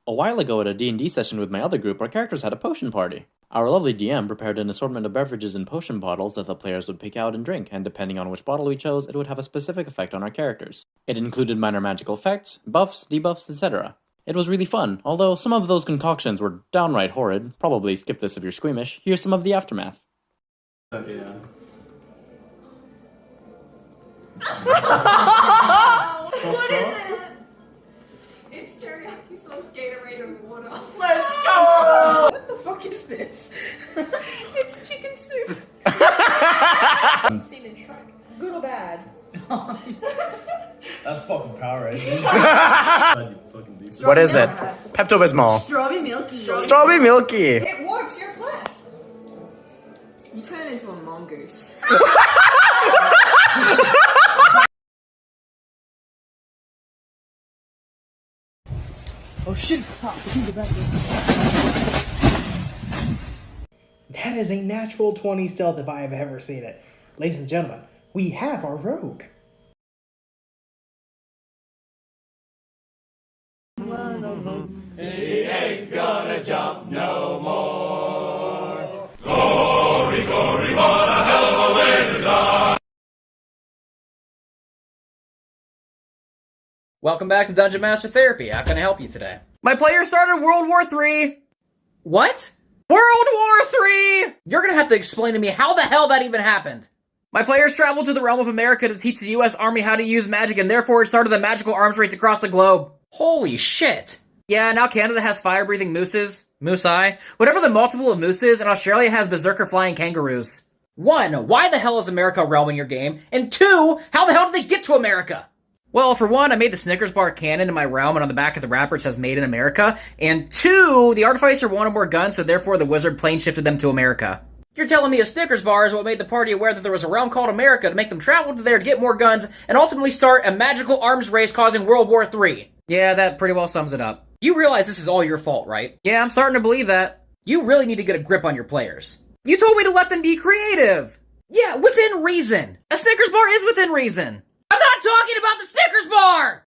A while ago at a D&D session with my other group, our characters had a potion party. Our lovely DM prepared an assortment of beverages in potion bottles that the players would pick out and drink, and depending on which bottle we chose, it would have a specific effect on our characters. It included minor magical effects, buffs, debuffs, etc. It was really fun, although some of those concoctions were downright horrid. Probably skip this if you're squeamish. Here's some of the aftermath. Yeah. What is it? It's teriyaki sauce Gatorade and water. Let's go! What the fuck is this? It's chicken soup. Seen in Shrek. Good or bad? That's fucking Power Rangers. What is it? Pepto-Bismol. Strawberry milky. Strawberry milky. It works your flesh. You turn into a mongoose. Oh shit! That is a natural 20 stealth if I have ever seen it. Ladies and gentlemen, we have our rogue. He ain't gonna jump no more. Glory, glory, what a hell of a way to die. Welcome back to Dungeon Master Therapy. How can I help you today? My player started World War III. What? World War III! You're gonna have to explain to me how the hell that even happened. My players traveled to the realm of America to teach the US Army how to use magic, and therefore it started the magical arms race across the globe. Holy shit. Yeah, now Canada has fire-breathing mooses. Moose-eye. Whatever the multiple of mooses, and Australia has berserker flying kangaroos. 1, why the hell is America a realm in your game? And 2, how the hell did they get to America? Well, for one, I made the Snickers bar cannon in my realm, and on the back of the wrapper it says Made in America. And 2, the Artificer wanted more guns, so therefore the wizard plane shifted them to America. You're telling me a Snickers bar is what made the party aware that there was a realm called America to make them travel to there to get more guns and ultimately start a magical arms race causing World War III. Yeah, that pretty well sums it up. You realize this is all your fault, right? Yeah, I'm starting to believe that. You really need to get a grip on your players. You told me to let them be creative! Yeah, within reason. A Snickers bar is within reason! I'm not talking about the Snickers bar!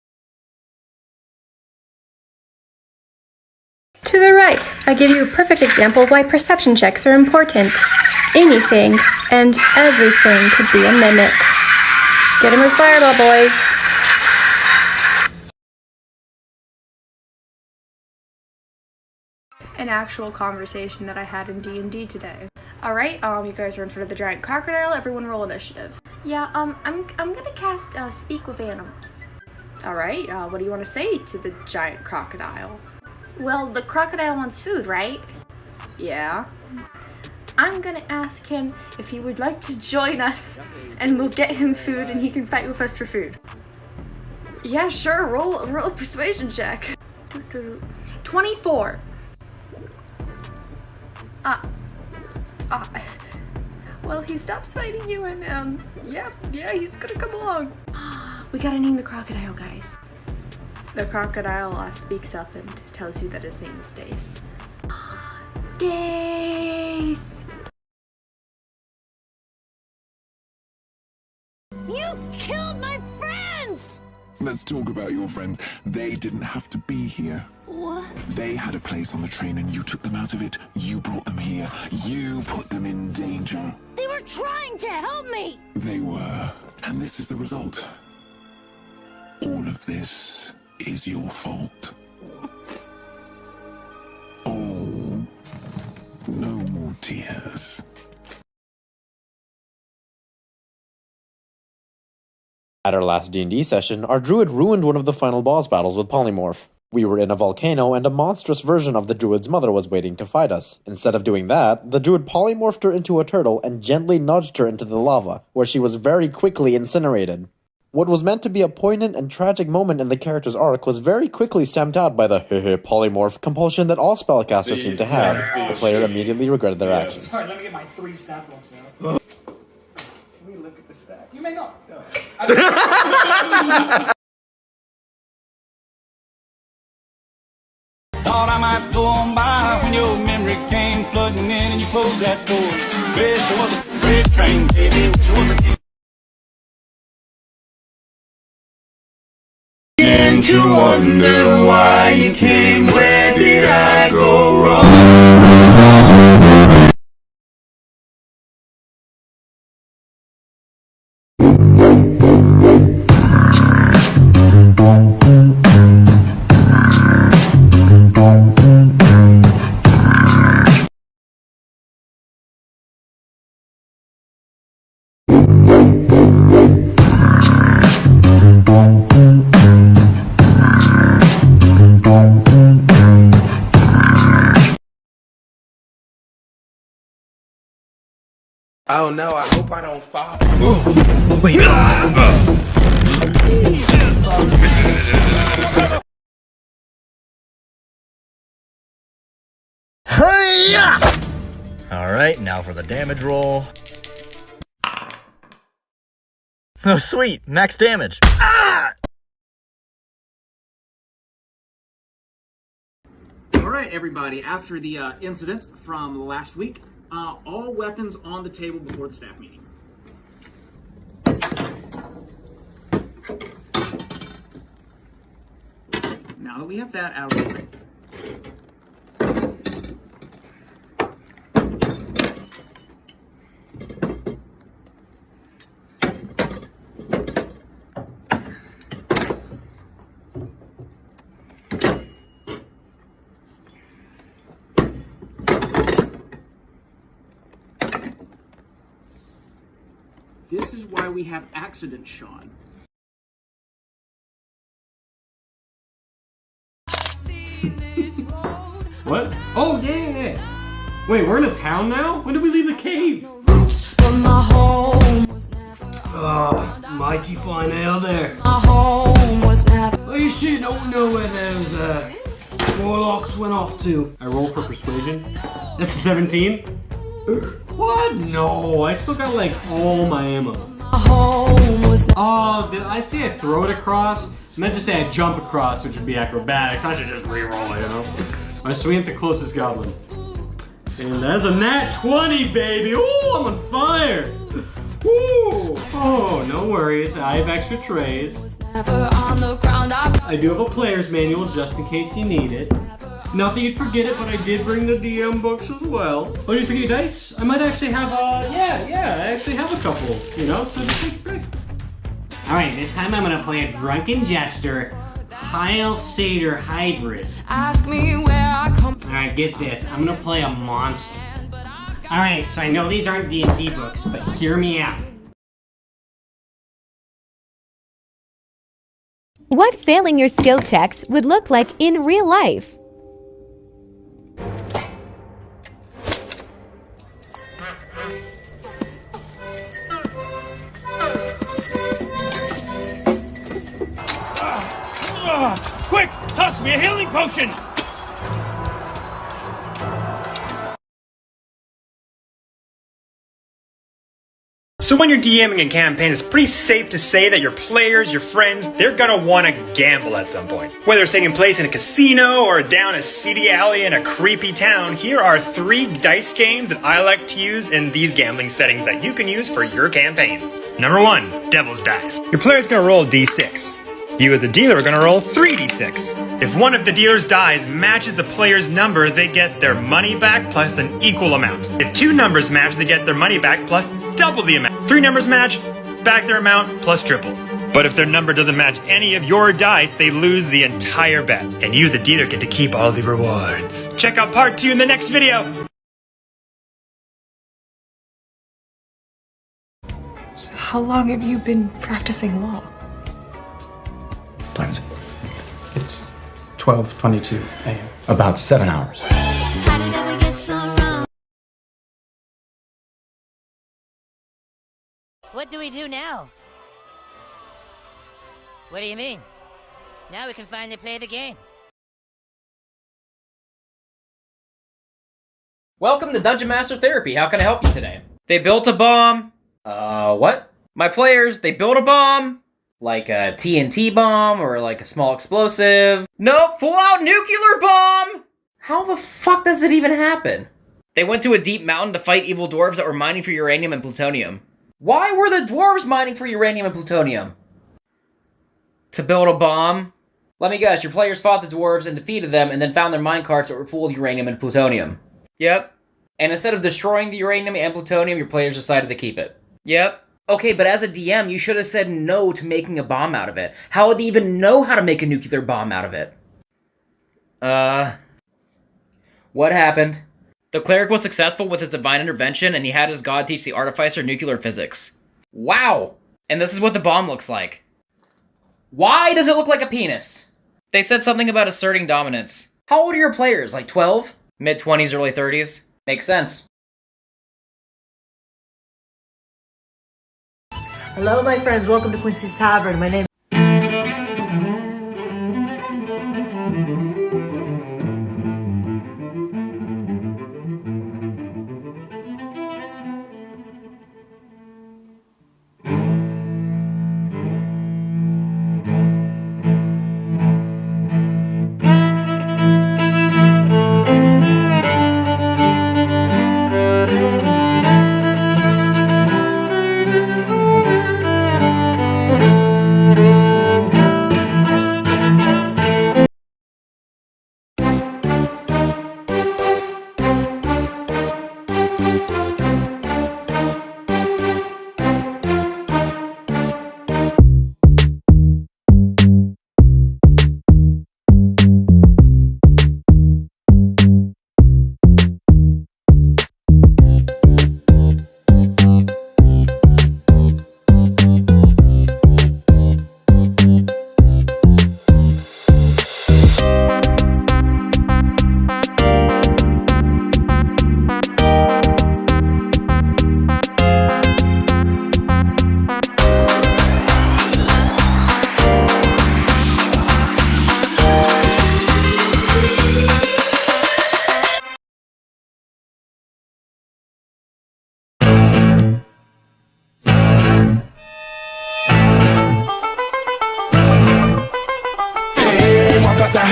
To the right, I give you a perfect example of why perception checks are important. Anything and everything could be a mimic. Get him with fireball, boys. An actual conversation that I had in D&D today. Alright, you guys are in front of the giant crocodile. Everyone roll initiative. Yeah, I'm gonna cast Speak with Animals. Alright, what do you want to say to the giant crocodile? Well, the crocodile wants food, right? Yeah. I'm gonna ask him if he would like to join us, and we'll get him food and he can fight with us for food. Yeah, sure, roll a persuasion check. 24. Well, he stops fighting you and, yeah, he's gonna come along. We gotta name the crocodile, guys. The crocodile speaks up and tells you that his name is Dace. Dace! You killed my friends! Let's talk about your friends. They didn't have to be here. What? They had a place on the train and you took them out of it. You brought them here. You put them in danger. They were trying to help me! They were. And this is the result. All of this is your fault. Oh, no more tears. At our last D&D session, our druid ruined one of the final boss battles with Polymorph. We were in a volcano and a monstrous version of the druid's mother was waiting to fight us. Instead of doing that, the druid polymorphed her into a turtle and gently nudged her into the lava, where she was very quickly incinerated. What was meant to be a poignant and tragic moment in the character's arc was very quickly stamped out by the polymorph compulsion that all spellcasters seem to have. The player immediately regretted their actions. Sorry, let me get my 3 stat blocks now. Let me look at the stack. You may not. No. Thought I might go on by when your memory came flooding in and you closed that door. Wish it was a freight train, baby. Wish it was a and to wonder why you came where Oh no, I hope I don't fall. Wait. Alright, now for the damage roll. Oh sweet, max damage. Alright everybody, after the incident from last week, all weapons on the table before the staff meeting. Now that we have that out of the way. This is why we have accidents, Sean. What? Oh, yeah. Wait, we're in a town now? When did we leave the cave? Mighty fine ale there. I sure don't know where those warlocks went off to. I roll for persuasion. That's a 17. What? No, I still got like all my ammo. Oh, did I say I throw it across? I meant to say I jump across, which would be acrobatics. I should just re-roll it, you know? I swing at the closest goblin. And that's a nat 20, baby! Ooh, I'm on fire! Ooh! Oh, no worries. I have extra trays. I do have a player's manual just in case you need it. Not that you'd forget it, but I did bring the DM books as well. Oh, did you forget your dice? I might actually have, yeah, I actually have a couple, you know, so just take a break. Alright, this time I'm gonna play a Drunken Jester, High Elf Satyr Hybrid. Ask me where I come. Alright, get this, I'm gonna play a monster. Alright, so I know these aren't D&D books, but hear me out. What failing your skill checks would look like in real life? Quick! Toss me a healing potion! So when you're DMing a campaign, it's pretty safe to say that your players, your friends, they're gonna wanna gamble at some point. Whether it's taking place in a casino or down a seedy alley in a creepy town, here are 3 dice games that I like to use in these gambling settings that you can use for your campaigns. Number 1, Devil's Dice. Your player's gonna roll a d6. You as a dealer are gonna roll 3d6. If one of the dealer's dice matches the player's number, they get their money back plus an equal amount. If 2 numbers match, they get their money back plus double the amount. 3 numbers match, back their amount plus triple. But if their number doesn't match any of your dice, they lose the entire bet. And you, the dealer, get to keep all the rewards. Check out part 2 in the next video. How long have you been practicing law? Times. It's 12:22 a.m. About 7 hours. What do we do now? What do you mean? Now we can finally play the game. Welcome to Dungeon Master Therapy. How can I help you today? They built a bomb. What? My players, they built a bomb. Like a TNT bomb or like a small explosive. Nope, full-out nuclear bomb! How the fuck does it even happen? They went to a deep mountain to fight evil dwarves that were mining for uranium and plutonium. Why were the dwarves mining for uranium and plutonium? To build a bomb? Let me guess, your players fought the dwarves and defeated them and then found their minecarts that were full of uranium and plutonium. Yep. And instead of destroying the uranium and plutonium, your players decided to keep it. Yep. Okay, but as a DM, you should have said no to making a bomb out of it. How would they even know how to make a nuclear bomb out of it? What happened? The cleric was successful with his divine intervention, and he had his god teach the artificer nuclear physics. Wow! And this is what the bomb looks like. Why does it look like a penis? They said something about asserting dominance. How old are your players? Like 12? Mid-20s, early 30s? Makes sense. Hello, my friends. Welcome to Quincy's Tavern. My name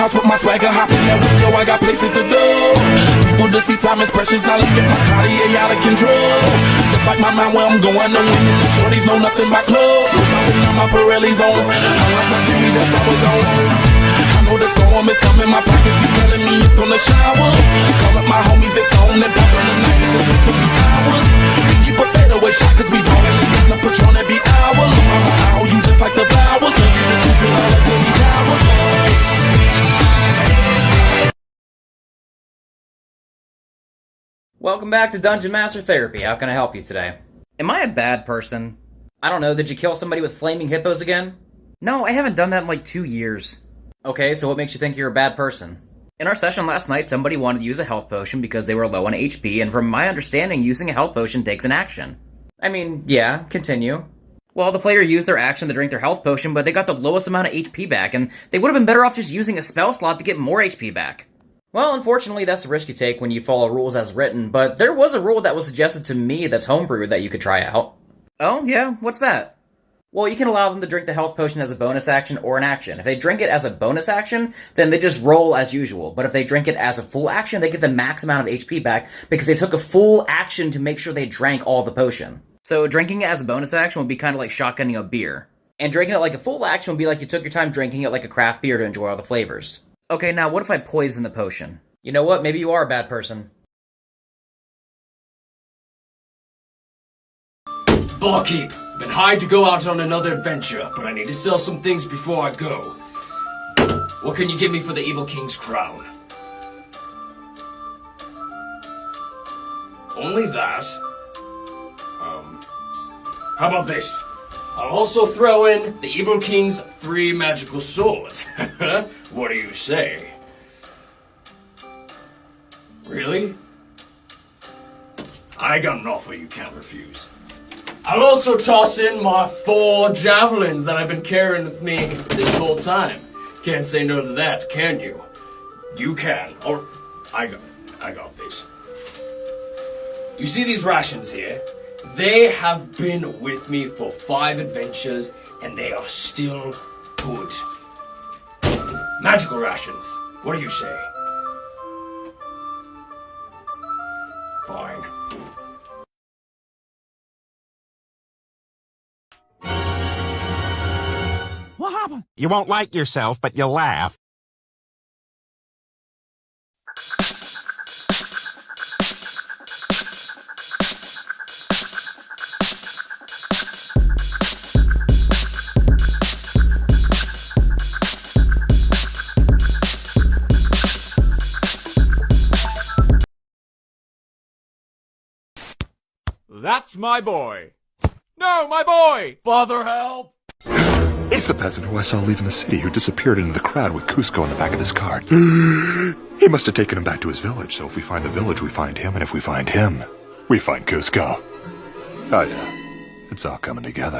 house with my swagger, hop in that window, I got places to go. People to see, time is precious, I look at my Cartier out of control. Just like my mind where I'm going, no women, the shorties know nothing but clothes. No stopping on my Pirelli's on, I love my Jimmy, that's how it's on. I know the storm is coming, my pockets keep telling me it's gonna shower. Call up my homies, it's on, and pop in the night, cause it took 2 hours. We keep a fadeaway shot, cause we ballin', it's gonna Patron every hour. Look, mama, ow, you just like the flowers. Look at the truth, and all that baby power. Welcome back to Dungeon Master Therapy. How can I help you today? Am I a bad person? I don't know, did you kill somebody with flaming hippos again? No, I haven't done that in like 2 years. Okay, so what makes you think you're a bad person? In our session last night, somebody wanted to use a health potion because they were low on HP, and from my understanding, using a health potion takes an action. I mean, yeah, continue. Well, the player used their action to drink their health potion, but they got the lowest amount of HP back, and they would have been better off just using a spell slot to get more HP back. Well, unfortunately, that's the risk you take when you follow rules as written, but there was a rule that was suggested to me that's homebrewed that you could try out. Oh, yeah? What's that? Well, you can allow them to drink the health potion as a bonus action or an action. If they drink it as a bonus action, then they just roll as usual. But if they drink it as a full action, they get the max amount of HP back because they took a full action to make sure they drank all the potion. So drinking it as a bonus action would be kind of like shotgunning a beer. And drinking it like a full action would be like you took your time drinking it like a craft beer to enjoy all the flavors. Okay, now what if I poison the potion? You know what? Maybe you are a bad person. Barkeep, been hired to go out on another adventure, but I need to sell some things before I go. What can you give me for the Evil King's crown? Only that? How about this? I'll also throw in the Evil King's 3 magical swords. What do you say? Really? I got an offer you can't refuse. I'll also toss in my 4 javelins that I've been carrying with me this whole time. Can't say no to that, can you? You can. Or I got this. You see these rations here? They have been with me for 5 adventures, and they are still good. Magical rations. What do you say? Fine. What happened? You won't like yourself, but you'll laugh. That's my boy. No, my boy! Father, help! It's the peasant who I saw leaving the city who disappeared into the crowd with Cusco in the back of his cart. He must have taken him back to his village, so if we find the village, we find him, and if we find him, we find Cusco. Oh yeah, it's all coming together.